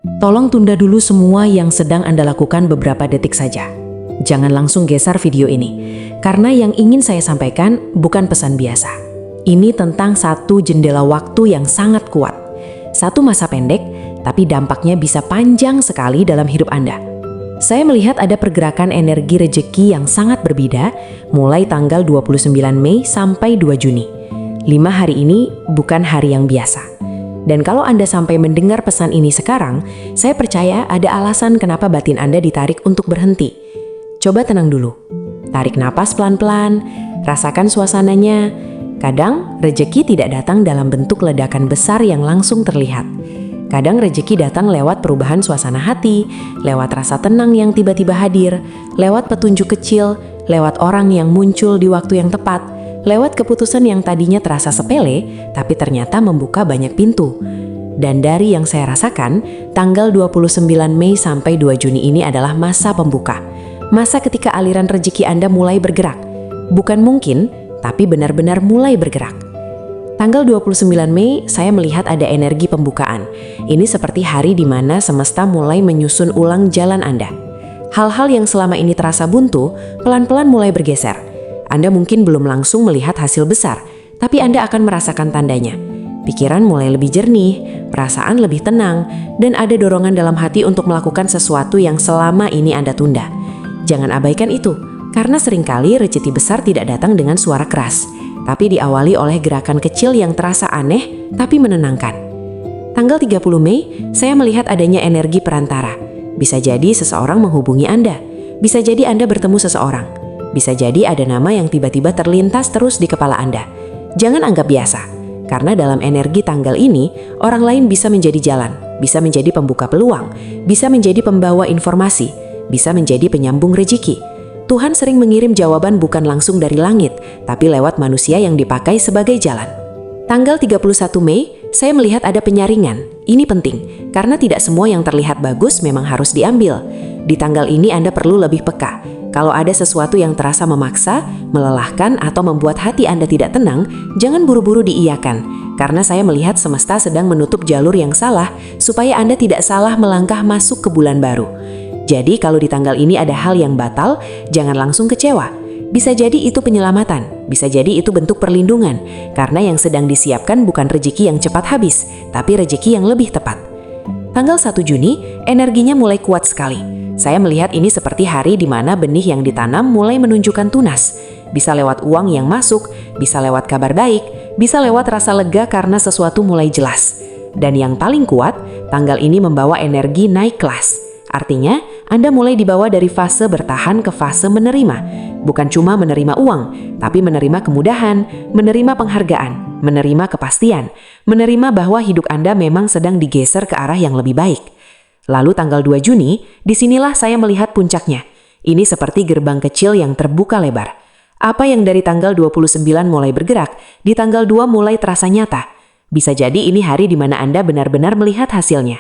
Tolong tunda dulu semua yang sedang Anda lakukan beberapa detik saja. Jangan langsung geser video ini, karena yang ingin saya sampaikan bukan pesan biasa. Ini tentang satu jendela waktu yang sangat kuat. Satu masa pendek, tapi dampaknya bisa panjang sekali dalam hidup Anda. Saya melihat ada pergerakan energi rejeki yang sangat berbeda, mulai tanggal 29 Mei sampai 2 Juni. 5 hari ini bukan hari yang biasa. Dan kalau Anda sampai mendengar pesan ini sekarang, saya percaya ada alasan kenapa batin Anda ditarik untuk berhenti. Coba tenang dulu. Tarik napas pelan-pelan, rasakan suasananya. Kadang, rejeki tidak datang dalam bentuk ledakan besar yang langsung terlihat. Kadang rejeki datang lewat perubahan suasana hati, lewat rasa tenang yang tiba-tiba hadir, lewat petunjuk kecil, lewat orang yang muncul di waktu yang tepat, lewat keputusan yang tadinya terasa sepele, tapi ternyata membuka banyak pintu. Dan dari yang saya rasakan, tanggal 29 Mei sampai 2 Juni ini adalah masa pembuka. Masa ketika aliran rejeki Anda mulai bergerak. Bukan mungkin, tapi benar-benar mulai bergerak. Tanggal 29 Mei, saya melihat ada energi pembukaan. Ini seperti hari di mana semesta mulai menyusun ulang jalan Anda. Hal-hal yang selama ini terasa buntu, pelan-pelan mulai bergeser. Anda mungkin belum langsung melihat hasil besar, tapi Anda akan merasakan tandanya. Pikiran mulai lebih jernih, perasaan lebih tenang, dan ada dorongan dalam hati untuk melakukan sesuatu yang selama ini Anda tunda. Jangan abaikan itu, karena seringkali rezeki besar tidak datang dengan suara keras, tapi diawali oleh gerakan kecil yang terasa aneh, tapi menenangkan. Tanggal 30 Mei, saya melihat adanya energi perantara. Bisa jadi seseorang menghubungi Anda, bisa jadi Anda bertemu seseorang. Bisa jadi ada nama yang tiba-tiba terlintas terus di kepala Anda. Jangan anggap biasa, karena dalam energi tanggal ini, orang lain bisa menjadi jalan, bisa menjadi pembuka peluang, bisa menjadi pembawa informasi, bisa menjadi penyambung rezeki. Tuhan sering mengirim jawaban bukan langsung dari langit, tapi lewat manusia yang dipakai sebagai jalan. Tanggal 31 Mei, saya melihat ada penyaringan. Ini penting, karena tidak semua yang terlihat bagus memang harus diambil. Di tanggal ini Anda perlu lebih peka. Kalau ada sesuatu yang terasa memaksa, melelahkan, atau membuat hati Anda tidak tenang, jangan buru-buru diiyakan. Karena saya melihat semesta sedang menutup jalur yang salah, supaya Anda tidak salah melangkah masuk ke bulan baru. Jadi kalau di tanggal ini ada hal yang batal, jangan langsung kecewa. Bisa jadi itu penyelamatan, bisa jadi itu bentuk perlindungan. Karena yang sedang disiapkan bukan rezeki yang cepat habis, tapi rezeki yang lebih tepat. Tanggal 1 Juni, energinya mulai kuat sekali. Saya melihat ini seperti hari di mana benih yang ditanam mulai menunjukkan tunas. Bisa lewat uang yang masuk, bisa lewat kabar baik, bisa lewat rasa lega karena sesuatu mulai jelas. Dan yang paling kuat, tanggal ini membawa energi naik kelas. Artinya, Anda mulai dibawa dari fase bertahan ke fase menerima. Bukan cuma menerima uang, tapi menerima kemudahan, menerima penghargaan, menerima kepastian, menerima bahwa hidup Anda memang sedang digeser ke arah yang lebih baik. Lalu tanggal 2 Juni, disinilah saya melihat puncaknya. Ini seperti gerbang kecil yang terbuka lebar. Apa yang dari tanggal 29 mulai bergerak, di tanggal 2 mulai terasa nyata. Bisa jadi ini hari di mana Anda benar-benar melihat hasilnya.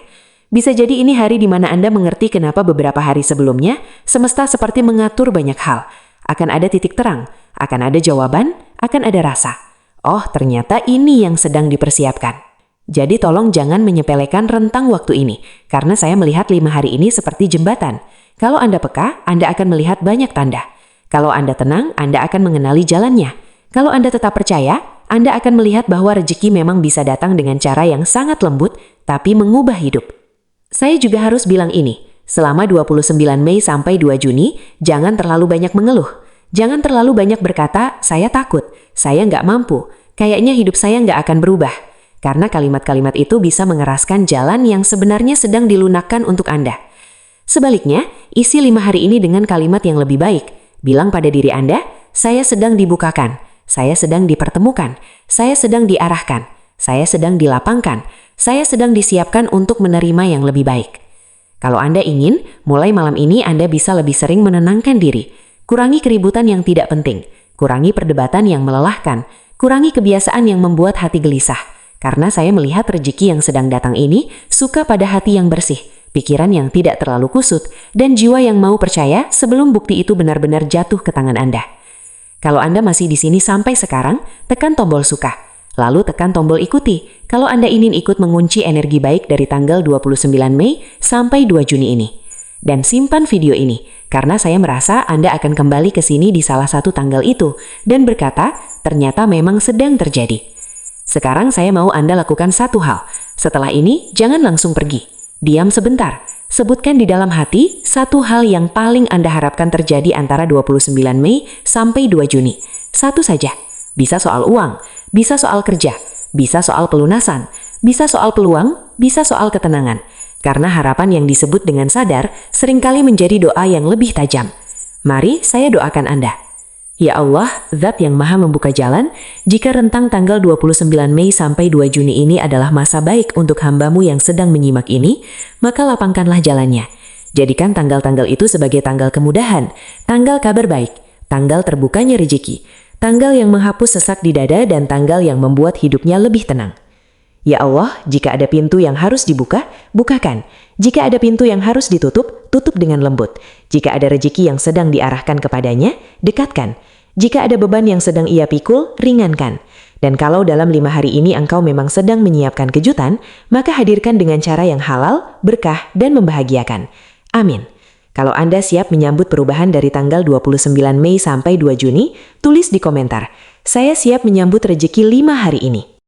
Bisa jadi ini hari di mana Anda mengerti kenapa beberapa hari sebelumnya, semesta seperti mengatur banyak hal. Akan ada titik terang, akan ada jawaban, akan ada rasa. Oh, ternyata ini yang sedang dipersiapkan. Jadi tolong jangan menyepelekan rentang waktu ini, karena saya melihat 5 hari ini seperti jembatan. Kalau Anda peka, Anda akan melihat banyak tanda. Kalau Anda tenang, Anda akan mengenali jalannya. Kalau Anda tetap percaya, Anda akan melihat bahwa rezeki memang bisa datang dengan cara yang sangat lembut, tapi mengubah hidup. Saya juga harus bilang ini, selama 29 Mei sampai 2 Juni, jangan terlalu banyak mengeluh. Jangan terlalu banyak berkata, saya takut, saya nggak mampu, kayaknya hidup saya nggak akan berubah. Karena kalimat-kalimat itu bisa mengeraskan jalan yang sebenarnya sedang dilunakkan untuk Anda. Sebaliknya, isi 5 hari ini dengan kalimat yang lebih baik. Bilang pada diri Anda, saya sedang dibukakan, saya sedang dipertemukan, saya sedang diarahkan, saya sedang dilapangkan, saya sedang disiapkan untuk menerima yang lebih baik. Kalau Anda ingin, mulai malam ini Anda bisa lebih sering menenangkan diri. Kurangi keributan yang tidak penting. Kurangi perdebatan yang melelahkan. Kurangi kebiasaan yang membuat hati gelisah. Karena saya melihat rezeki yang sedang datang ini suka pada hati yang bersih, pikiran yang tidak terlalu kusut, dan jiwa yang mau percaya sebelum bukti itu benar-benar jatuh ke tangan Anda. Kalau Anda masih di sini sampai sekarang, tekan tombol suka. Lalu tekan tombol ikuti kalau Anda ingin ikut mengunci energi baik dari tanggal 29 Mei sampai 2 Juni ini. Dan simpan video ini, karena saya merasa Anda akan kembali ke sini di salah satu tanggal itu dan berkata, ternyata memang sedang terjadi. Sekarang saya mau Anda lakukan satu hal. Setelah ini, jangan langsung pergi. Diam sebentar. Sebutkan di dalam hati satu hal yang paling Anda harapkan terjadi antara 29 Mei sampai 2 Juni. Satu saja. Bisa soal uang, bisa soal kerja, bisa soal pelunasan, bisa soal peluang, bisa soal ketenangan. Karena harapan yang disebut dengan sadar seringkali menjadi doa yang lebih tajam. Mari saya doakan Anda. Ya Allah, Zat yang Maha Membuka Jalan, jika rentang tanggal 29 Mei sampai 2 Juni ini adalah masa baik untuk hamba-Mu yang sedang menyimak ini, maka lapangkanlah jalannya. Jadikan tanggal-tanggal itu sebagai tanggal kemudahan, tanggal kabar baik, tanggal terbukanya rezeki, tanggal yang menghapus sesak di dada dan tanggal yang membuat hidupnya lebih tenang. Ya Allah, jika ada pintu yang harus dibuka, bukakan. Jika ada pintu yang harus ditutup, tutup dengan lembut. Jika ada rezeki yang sedang diarahkan kepadanya, dekatkan. Jika ada beban yang sedang ia pikul, ringankan. Dan kalau dalam 5 hari ini engkau memang sedang menyiapkan kejutan, maka hadirkan dengan cara yang halal, berkah, dan membahagiakan. Amin. Kalau Anda siap menyambut perubahan dari tanggal 29 Mei sampai 2 Juni, tulis di komentar, saya siap menyambut rezeki 5 hari ini.